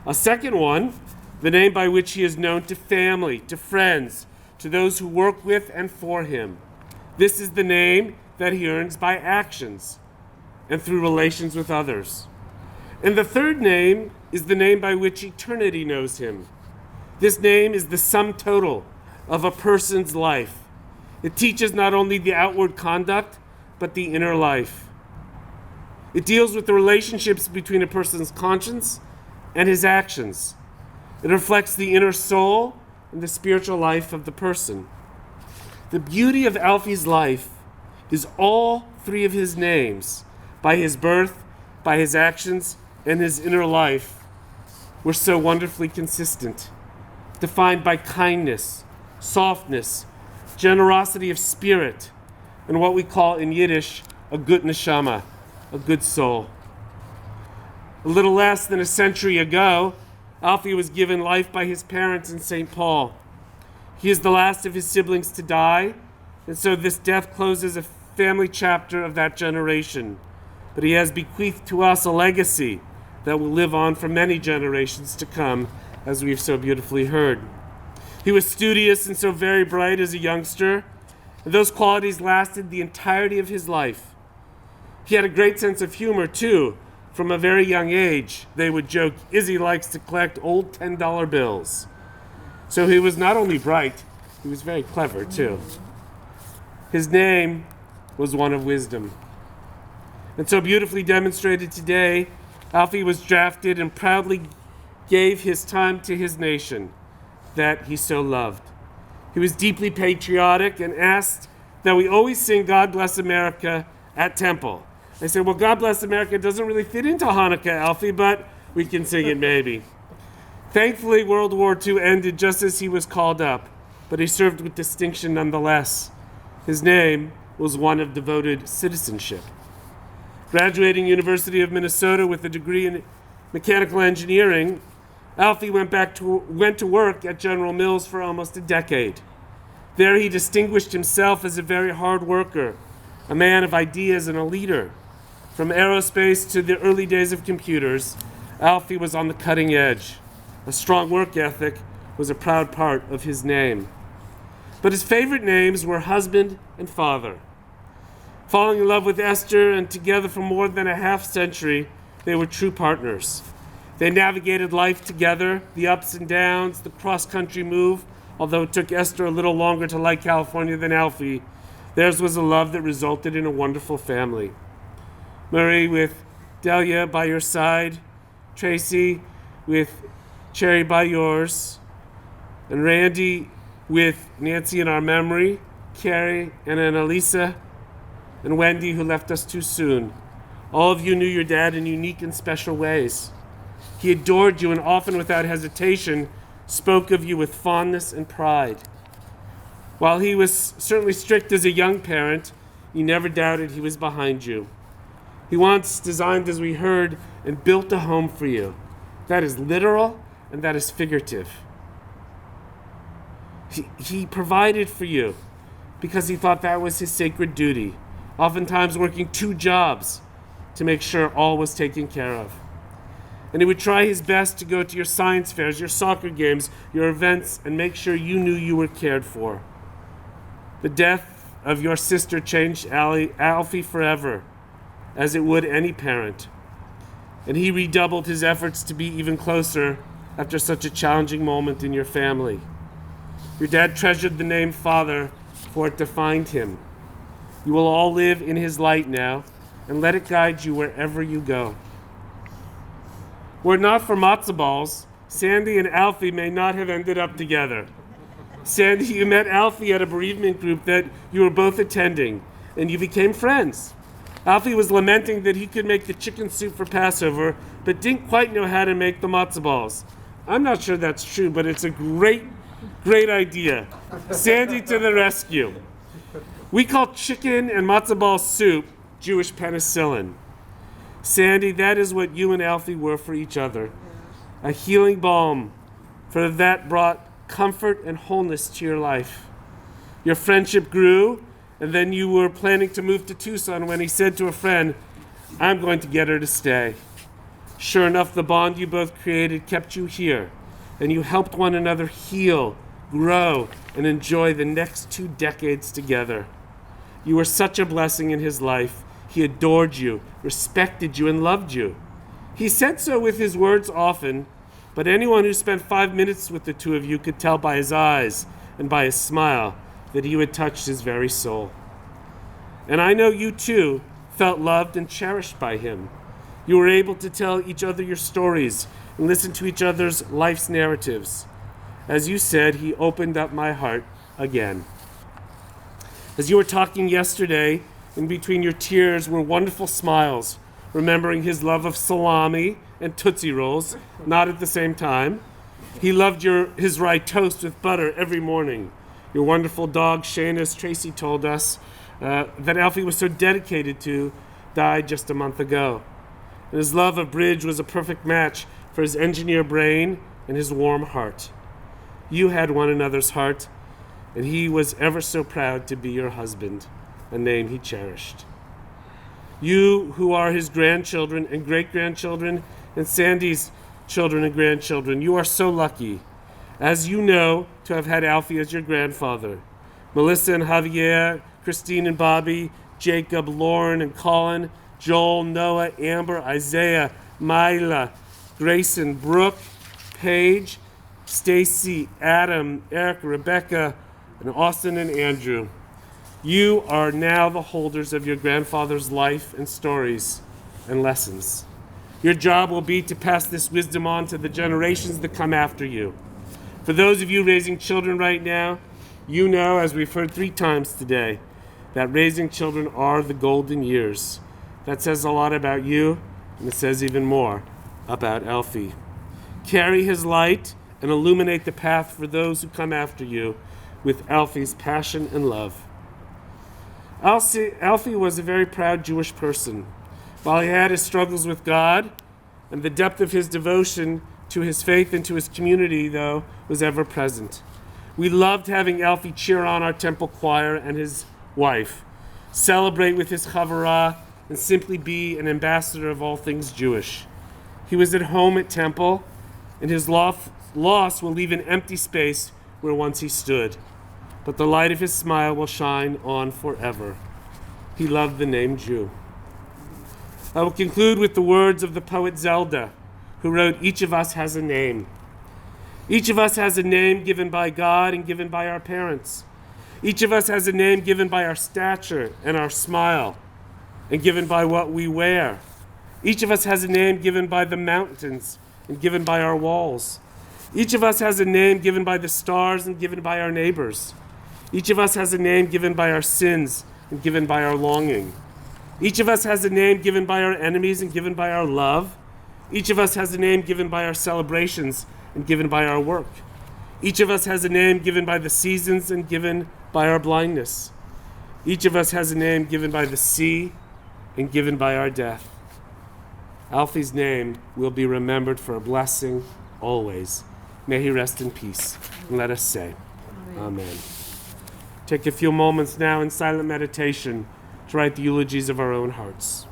A second one, the name by which he is known to family, to friends, to those who work with and for him. This is the name that he earns by actions and through relations with others. And the third name is the name by which eternity knows him. This name is the sum total of a person's life. It teaches not only the outward conduct, but the inner life. It deals with the relationships between a person's conscience and his actions. It reflects the inner soul and the spiritual life of the person. The beauty of Alfy's life is all three of his names, by his birth, by his actions, and his inner life, were so wonderfully consistent, defined by kindness, softness, generosity of spirit, and what we call in Yiddish a good neshama, a good soul. A little less than a century ago, Alfy was given life by his parents in St. Paul. He is the last of his siblings to die, and so this death closes a family chapter of that generation. But he has bequeathed to us a legacy that will live on for many generations to come, as we've so beautifully heard. He was studious and so very bright as a youngster, and those qualities lasted the entirety of his life. He had a great sense of humor, too. From a very young age, they would joke, Izzy likes to collect old $10 bills. So he was not only bright, he was very clever, too. His name was one of wisdom. And so beautifully demonstrated today, Alfy was drafted and proudly gave his time to his nation that he so loved. He was deeply patriotic and asked that we always sing God Bless America at Temple. I said, well, God Bless America doesn't really fit into Hanukkah, Alfy, but we can sing it maybe. Thankfully, World War II ended just as he was called up, but he served with distinction nonetheless. His name was one of devoted citizenship. Graduating University of Minnesota with a degree in mechanical engineering, Alfy went to work at General Mills for almost a decade. There he distinguished himself as a very hard worker, a man of ideas and a leader. From aerospace to the early days of computers, Alfy was on the cutting edge. A strong work ethic was a proud part of his name. But his favorite names were husband and father. Falling in love with Esther and together for more than a half century, they were true partners. They navigated life together, the ups and downs, the cross-country move. Although it took Esther a little longer to like California than Alfy, theirs was a love that resulted in a wonderful family. Murray with Delia by your side, Tracy with Cherry by yours, and Randy with Nancy in our memory, Carrie and Annalisa, and Wendy, who left us too soon. All of you knew your dad in unique and special ways. He adored you and often without hesitation spoke of you with fondness and pride. While he was certainly strict as a young parent, you never doubted he was behind you. He once designed, as we heard, and built a home for you. That is literal and that is figurative. He provided for you because he thought that was his sacred duty, oftentimes working 2 jobs to make sure all was taken care of. And he would try his best to go to your science fairs, your soccer games, your events, and make sure you knew you were cared for. The death of your sister changed Alfy forever, as it would any parent. And he redoubled his efforts to be even closer after such a challenging moment in your family. Your dad treasured the name Father, for it defined him. You will all live in his light now, and let it guide you wherever you go. Were it not for matzo balls, Sandy and Alfy may not have ended up together. Sandy, you met Alfy at a bereavement group that you were both attending, and you became friends. Alfy was lamenting that he could make the chicken soup for Passover, but didn't quite know how to make the matzo balls. I'm not sure that's true, but it's a great idea. Sandy to the rescue. We call chicken and matzo ball soup Jewish penicillin. Sandy, that is what you and Alfy were for each other. A healing balm, for that brought comfort and wholeness to your life. Your friendship grew, and then you were planning to move to Tucson when he said to a friend, I'm going to get her to stay. Sure enough, the bond you both created kept you here, and you helped one another heal, grow, and enjoy the next 2 decades together. You were such a blessing in his life. He adored you, respected you, and loved you. He said so with his words often, but anyone who spent 5 minutes with the two of you could tell by his eyes and by his smile that you had touched his very soul. And I know you too felt loved and cherished by him. You were able to tell each other your stories and listen to each other's life's narratives. As you said, he opened up my heart again. As you were talking yesterday, in between your tears were wonderful smiles, remembering his love of salami and Tootsie Rolls, not at the same time. He loved his rye toast with butter every morning. Your wonderful dog, Shane, as Tracy told us, that Alfy was so dedicated to, died just a month ago. And his love of bridge was a perfect match for his engineer brain and his warm heart. You had one another's heart, and he was ever so proud to be your husband, a name he cherished. You, who are his grandchildren and great-grandchildren, and Sandy's children and grandchildren, you are so lucky, as you know, to have had Alfy as your grandfather. Melissa and Javier, Christine and Bobby, Jacob, Lauren and Colin, Joel, Noah, Amber, Isaiah, Mila, Grayson, Brooke, Paige, Stacy, Adam, Eric, Rebecca, and Austin and Andrew. You are now the holders of your grandfather's life and stories and lessons. Your job will be to pass this wisdom on to the generations that come after you. For those of you raising children right now, you know, as we've heard 3 times today, that raising children are the golden years. That says a lot about you, and it says even more about Alfy. Carry his light and illuminate the path for those who come after you with Alfy's passion and love. Alfy was a very proud Jewish person. While he had his struggles with God, and the depth of his devotion to his faith and to his community, though, was ever present. We loved having Alfy cheer on our temple choir and his wife, celebrate with his chavurah, and simply be an ambassador of all things Jewish. He was at home at temple, and his loss will leave an empty space where once he stood. But the light of his smile will shine on forever. He loved the name Jew. I will conclude with the words of the poet Zelda, who wrote, "Each of us has a name. Each of us has a name given by God and given by our parents. Each of us has a name given by our stature and our smile, and given by what we wear. Each of us has a name given by the mountains and given by our walls. Each of us has a name given by the stars and given by our neighbors. Each of us has a name given by our sins and given by our longing. Each of us has a name given by our enemies and given by our love. Each of us has a name given by our celebrations and given by our work. Each of us has a name given by the seasons and given by our blindness. Each of us has a name given by the sea and given by our death. Alfy's name will be remembered for a blessing always. May he rest in peace. And let us say, Amen. Take a few moments now in silent meditation to write the eulogies of our own hearts.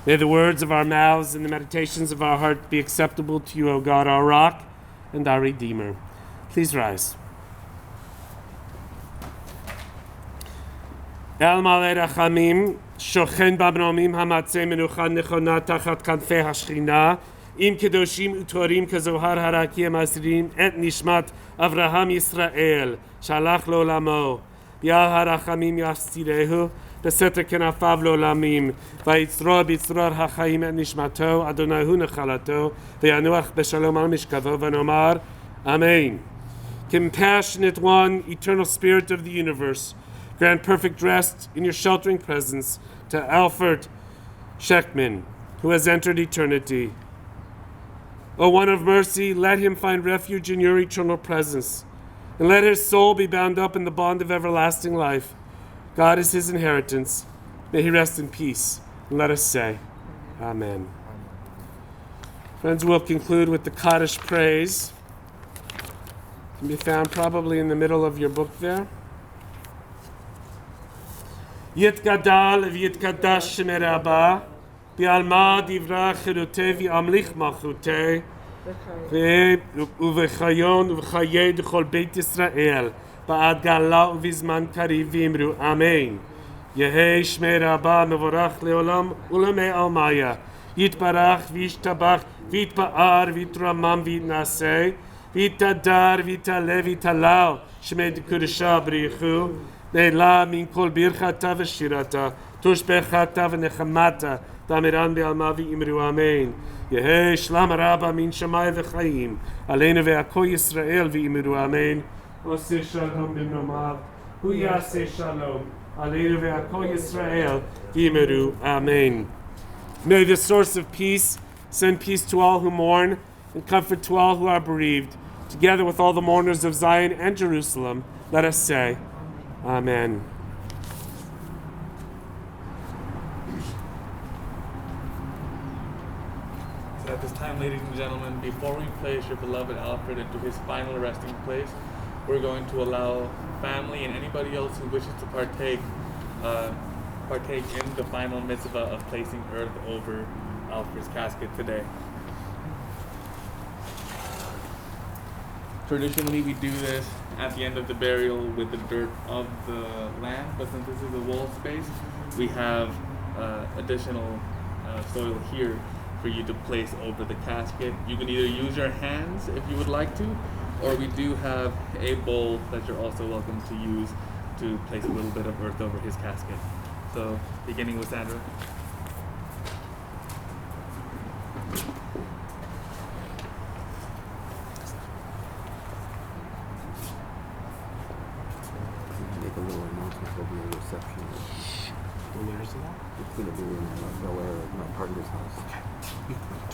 May the words of our mouths and the meditations of our heart be acceptable to you, O God, our rock and our Redeemer. Please rise. El Malei Rachamim, Shochen Babnomim Hamatzeh Menucha Nechona Tachat Kanfei Hashchina, Im Kedoshim Utorim Kezohar Harakim Asrim Et Nishmat Avraham Yisrael, Shalach Lolamo, Yah Harachamim Yafsirehu, Beseter Kenafav Lolamim, Vayitzro Bitzror HaChaim Et Nishmato, Adonai Hu Nechalato, Vayanuach Beshalom Al Mishkavo, Vanomar, Amen. Compassionate One, Eternal Spirit of the universe, grant perfect rest in your sheltering presence to Alfred Schekman, who has entered eternity. O One of mercy, let him find refuge in your eternal presence, and let his soul be bound up in the bond of everlasting life. God is his inheritance. May he rest in peace. And let us say, Amen. Friends, we'll conclude with the Kaddish praise. It can be found probably in the middle of your book there. Yitgadal v'yitgadash shemei Rabba, v'alma divra chirutei v'amlich malchutei, uvechayon uvechayei d'chol Beit Yisrael, ba'ad gala uvizman kariv v'imru. Amen. Yehei shmei Rabba mevorach leolam ulamei almaya, yitbarach v'yishtabach v'yitba'ar v'yitramam v'yitnasei, v'yitadar v'yitaleh v'yitalal, shmei d'kudusha b'richu, Ne'la min kol birchata v'shirata, tushbechata v'nechamata, damiran be'alma v'imru amen. Yehei shlam rabba min shamai v'chaim, aleinu ve'ako Yisrael v'imru amen. Oseh shalom b'mromav, hu yaseh shalom, aleinu ve'ako Yisrael v'imru amen. May the source of peace send peace to all who mourn and comfort to all who are bereaved. Together with all the mourners of Zion and Jerusalem, let us say, Amen. So at this time, ladies and gentlemen, before we place your beloved Alfred into his final resting place, we're going to allow family and anybody else who wishes to partake in the final mitzvah of placing earth over Alfred's casket today. Traditionally, we do this at the end of the burial with the dirt of the land, but since this is a wall space, we have additional soil here for you to place over the casket. You can either use your hands if you would like to, or we do have a bowl that you're also welcome to use to place a little bit of earth over his casket. So, beginning with Sandra. Make a little announcement. There'll be a reception. Where's that? It's going to be in Bel Air at my partner's house. Okay.